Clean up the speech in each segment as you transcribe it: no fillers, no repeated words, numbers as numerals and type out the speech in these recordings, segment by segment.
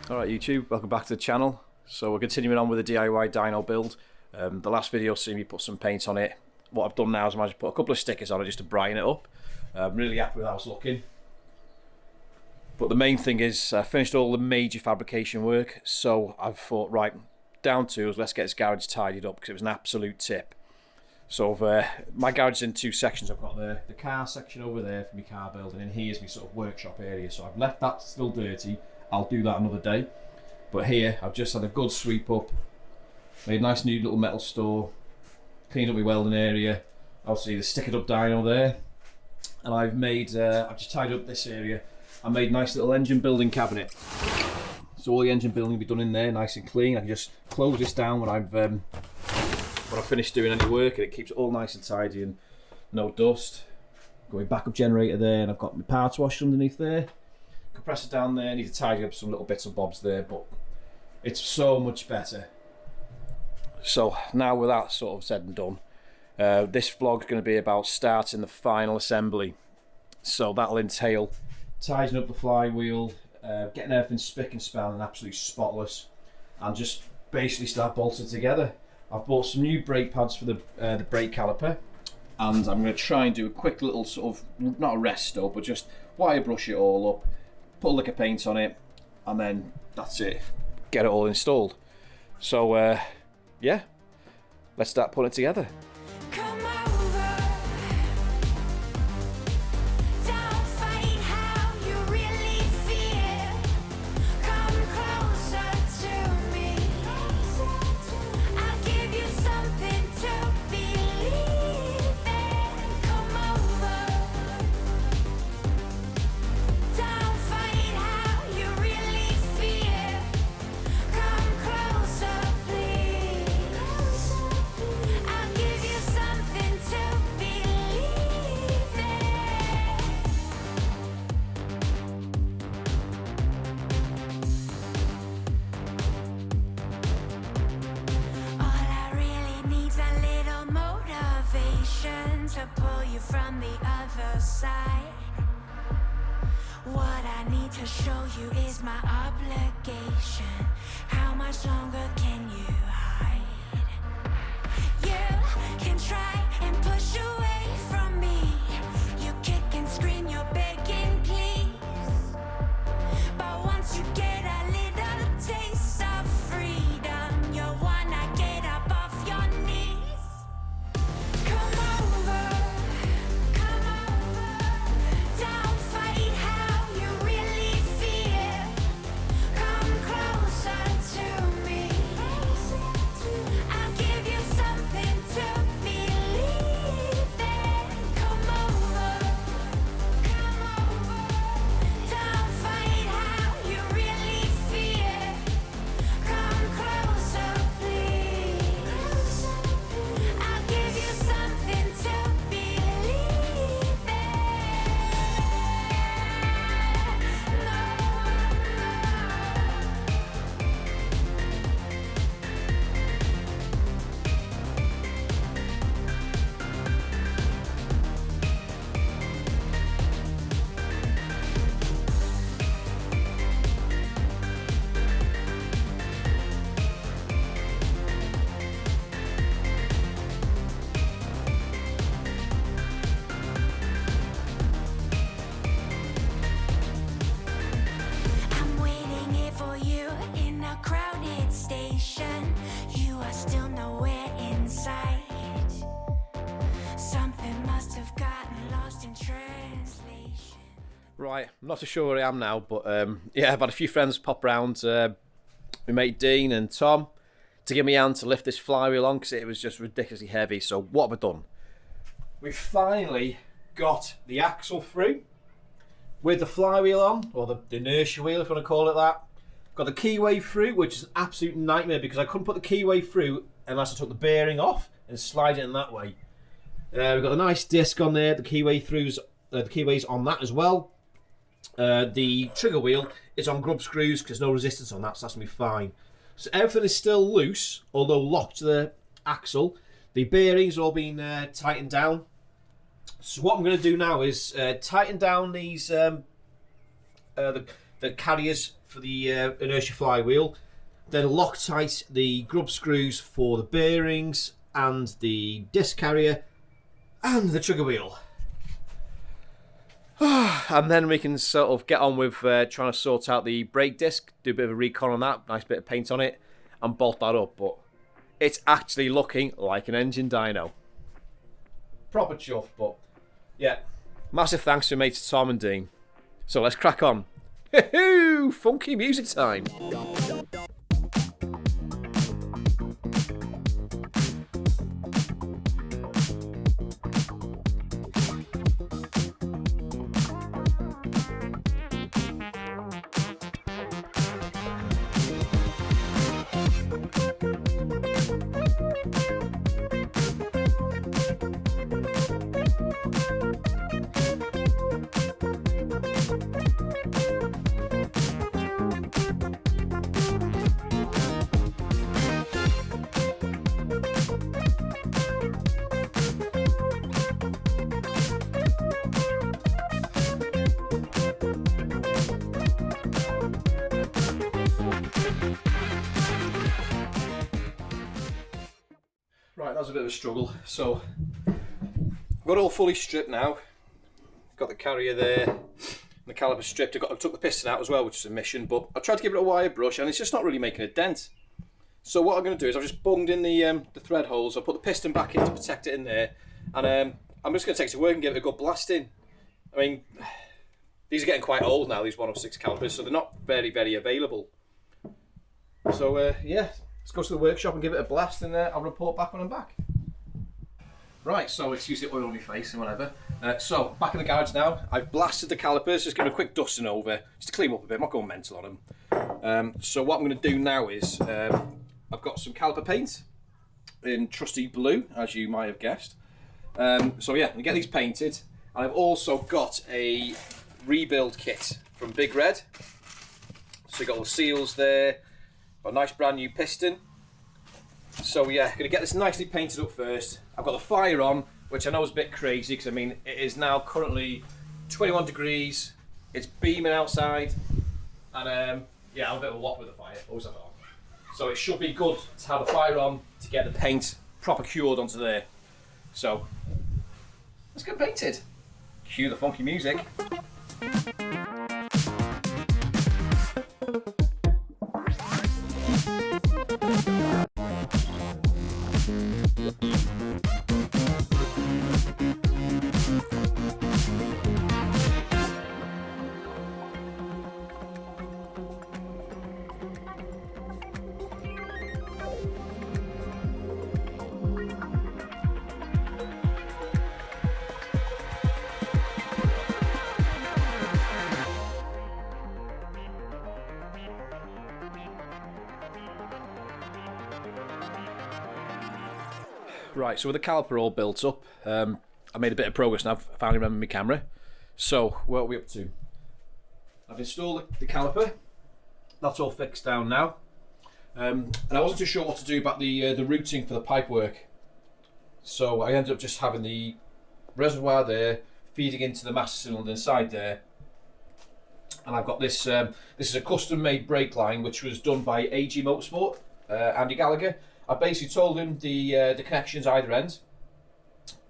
Alright YouTube, welcome back to the channel. So we're continuing on with the DIY dyno build. The last video seen me put some paint on it. What I've done now is I just put a couple of stickers on it just to brighten it up. I'm really happy with how it's looking. But the main thing is I finished all the major fabrication work, so I've thought, right, down tools, let's get this garage tidied up because it was an absolute tip. So my garage is in two sections. I've got the car section over there for my car build, and in here's my sort of workshop area. So I've left that still dirty. I'll do that another day. But here I've just had a good sweep up, made a nice new little metal store, cleaned up my welding area, obviously the stickered up dyno there, and I've made, I've just tidied up this area. I made a nice little engine building cabinet. So all the engine building will be done in there, nice and clean. I can just close this down when I've finished doing any work, and it keeps it all nice and tidy and no dust. Got my backup generator there, and I've got my parts washer underneath there. Compressor down there. I need to tidy up some little bits and bobs there, but it's so much better. So now with that sort of said and done, this vlog's going to be about starting the final assembly. So that'll entail tidying up the flywheel, getting everything spick and span and absolutely spotless, and just basically start bolting together. I've bought some new brake pads for the brake caliper, and I'm going to try and do a quick little sort of, not a resto, but just wire brush it all up, put a lick of paint on it, and then that's it, get it all installed. So yeah, let's start putting it together. To pull you from the other side. What I need to show you is my obligation. How much longer can you hide? You can try and push away from me. You kick and scream, you're begging please. But once you get a little taste of freedom, you'll wanna get up off your knees. Right, I'm not so sure where I am now, but yeah, I've had a few friends pop round, my mate Dean and Tom, to give me a hand to lift this flywheel on because it was just ridiculously heavy. So what have I done? We've finally got the axle through with the flywheel on, or the inertia wheel if you want to call it that. Got the keyway through, which is an absolute nightmare because I couldn't put the keyway through unless I took the bearing off and slide it in that way. We've got a nice disc on there, the keyway throughs, the keyway's on that as well. The trigger wheel is on grub screws because there's no resistance on that, so that's going to be fine. So everything is still loose, although locked to the axle. The bearings all been tightened down. So what I'm going to do now is tighten down these the carriers for the inertia flywheel. Then Loctite the grub screws for the bearings and the disc carrier and the trigger wheel. And then we can sort of get on with trying to sort out the brake disc, do a bit of a recon on that, nice bit of paint on it, and bolt that up. But it's actually looking like an Engine Dyno. Proper chuff, but yeah. Massive thanks to mates Tom and Dean. So let's crack on. Hoo-hoo! Funky music time. Right, that was a bit of a struggle. So, got it all fully stripped now. Got the carrier there, and the caliper stripped. I took the piston out as well, which is a mission, but I tried to give it a wire brush, and it's just not really making a dent. So what I'm going to do is I've just bunged in the thread holes. I'll put the piston back in to protect it in there, and I'm just going to take it to work and give it a good blast in. I mean, these are getting quite old now, these 106 calipers, so they're not very, very available. So yeah. Let's go to the workshop and give it a blast, and I'll report back when I'm back. Right, so excuse the oil on your face and whatever. So, back in the garage now. I've blasted the calipers, just giving a quick dusting over, just to clean them up a bit. I'm not going mental on them. So what I'm going to do now is, I've got some caliper paint in trusty blue, as you might have guessed. So yeah, I'm going to get these painted. And I've also got a rebuild kit from Big Red. So you've got all the seals there. A nice brand new piston. So yeah, going to get this nicely painted up first. I've got the fire on, which I know is a bit crazy because I mean it is now currently 21 degrees. It's beaming outside, and yeah, I'm a bit of a whop with the fire. Always have it on. So it should be good to have the fire on to get the paint proper cured onto there. So let's get painted. Cue the funky music. Right, so with the caliper all built up, I made a bit of progress now. I finally remember my camera. So, what are we up to? I've installed the caliper. That's all fixed down now. And I wasn't too sure what to do about the routing for the pipe work. So I ended up just having the reservoir there, feeding into the master cylinder inside there. And I've got this, this is a custom made brake line which was done by AG Motorsport, Andy Gallagher. I basically told him the connections either end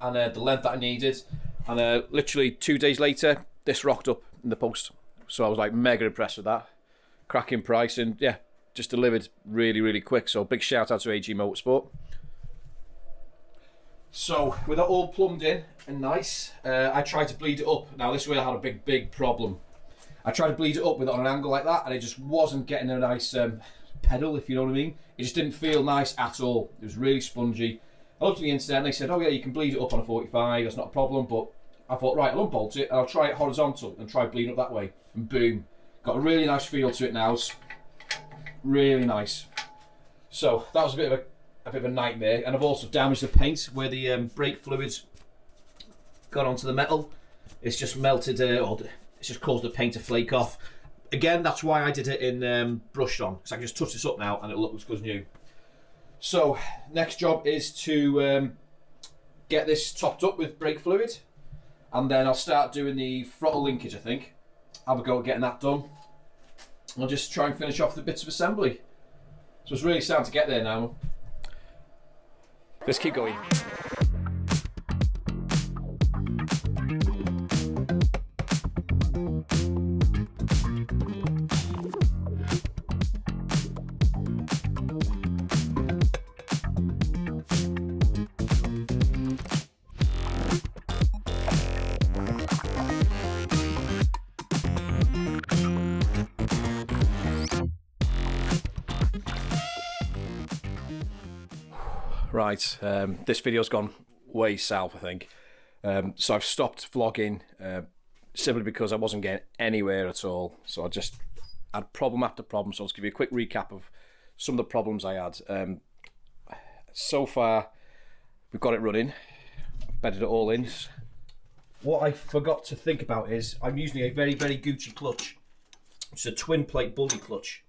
and the length that I needed, and literally 2 days later this rocked up in the post. So I was like mega impressed with that. Cracking price, and yeah, just delivered really, really quick. So big shout out to AG Motorsport. So with that all plumbed in and nice, I tried to bleed it up. Now this is where I had a big problem. I tried to bleed it up with it on an angle like that, and it just wasn't getting a nice pedal, if you know what I mean. It just didn't feel nice at all. It was really spongy. I looked at the internet and they said, oh yeah, you can bleed it up on a 45, that's not a problem. But I thought, right, I'll unbolt it and I'll try it horizontal and try bleeding up that way. And boom, got a really nice feel to it now. It's really nice. So that was a bit of a nightmare. And I've also damaged the paint where the brake fluids got onto the metal. It's just melted, or it's just caused the paint to flake off. Again, that's why I did it in brushed on. So I can just touch this up now and it looks good as new. So next job is to get this topped up with brake fluid, and then I'll start doing the throttle linkage. I think have a go at getting that done, I'll just try and finish off the bits of assembly. So it's really starting to get there now. Let's keep going. Right, this video's gone way south, I think. So I've stopped vlogging simply because I wasn't getting anywhere at all. So I just had problem after problem. So I'll just give you a quick recap of some of the problems I had. So far, we've got it running. I've bedded it all in. What I forgot to think about is I'm using a very, very Gucci clutch. It's a twin plate bully clutch.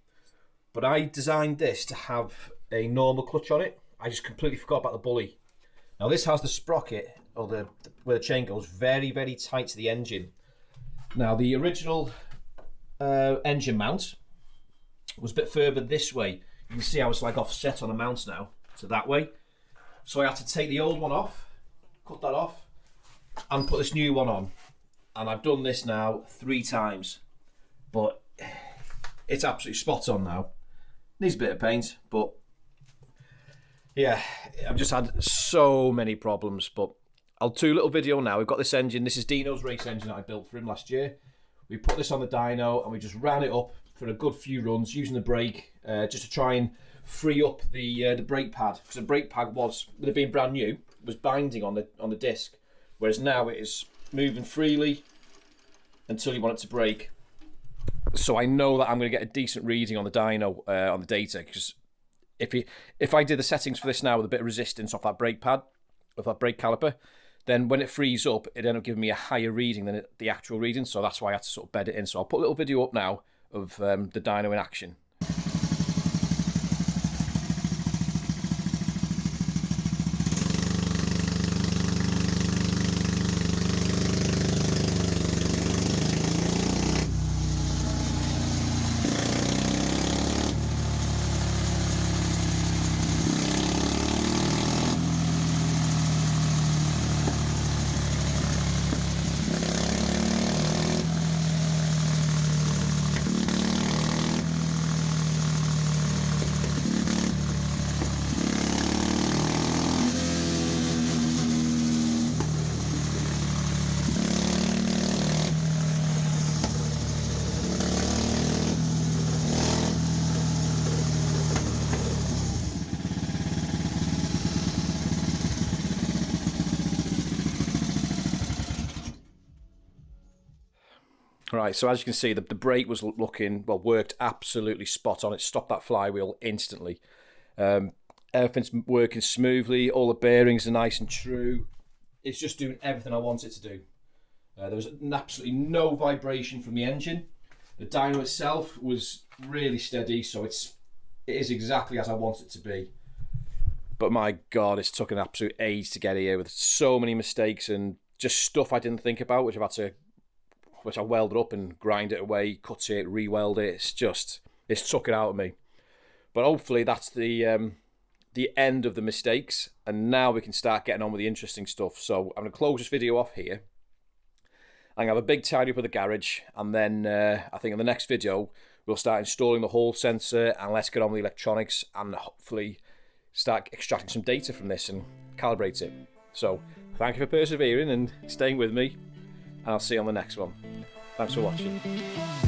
But I designed this to have a normal clutch on it. I just completely forgot about the bully. Now this has the sprocket, or where the chain goes, very, very tight to the engine. Now the original engine mount was a bit further this way. You can see how it's like offset on the mount now, so that way. So I had to take the old one off, cut that off, and put this new one on. And I've done this now 3 times, but it's absolutely spot on now. Needs a bit of paint, but yeah, I've just had so many problems, but I'll do a little video now. We've got this engine. This is Dino's race engine that I built for him last year. We put this on the dyno and we just ran it up for a good few runs using the brake, just to try and free up the brake pad. Because the brake pad was, with it being brand new, was binding on the disc, whereas now it is moving freely until you want it to brake. So I know that I'm going to get a decent reading on the dyno, on the data, because if I did the settings for this now with a bit of resistance off that brake pad, of that brake caliper, then when it frees up, it ended up giving me a higher reading than the actual reading. So that's why I had to sort of bed it in. So I'll put a little video up now of the dyno in action. Right, so as you can see, the brake was looking, well, worked absolutely spot on. It stopped that flywheel instantly. Everything's working smoothly. All the bearings are nice and true. It's just doing everything I want it to do. There was absolutely no vibration from the engine. The dyno itself was really steady, so it is exactly as I want it to be. But my God, it's took an absolute age to get here with so many mistakes and just stuff I didn't think about, which I welded up and grind it away, cut it, re-weld it. It's took it out of me. But hopefully that's the end of the mistakes, and now we can start getting on with the interesting stuff. So I'm going to close this video off here. I'm going to have a big tidy up of the garage, and then I think in the next video we'll start installing the Hall sensor, and let's get on with the electronics and hopefully start extracting some data from this and calibrate it. So thank you for persevering and staying with me, and I'll see you on the next one. Thanks for watching.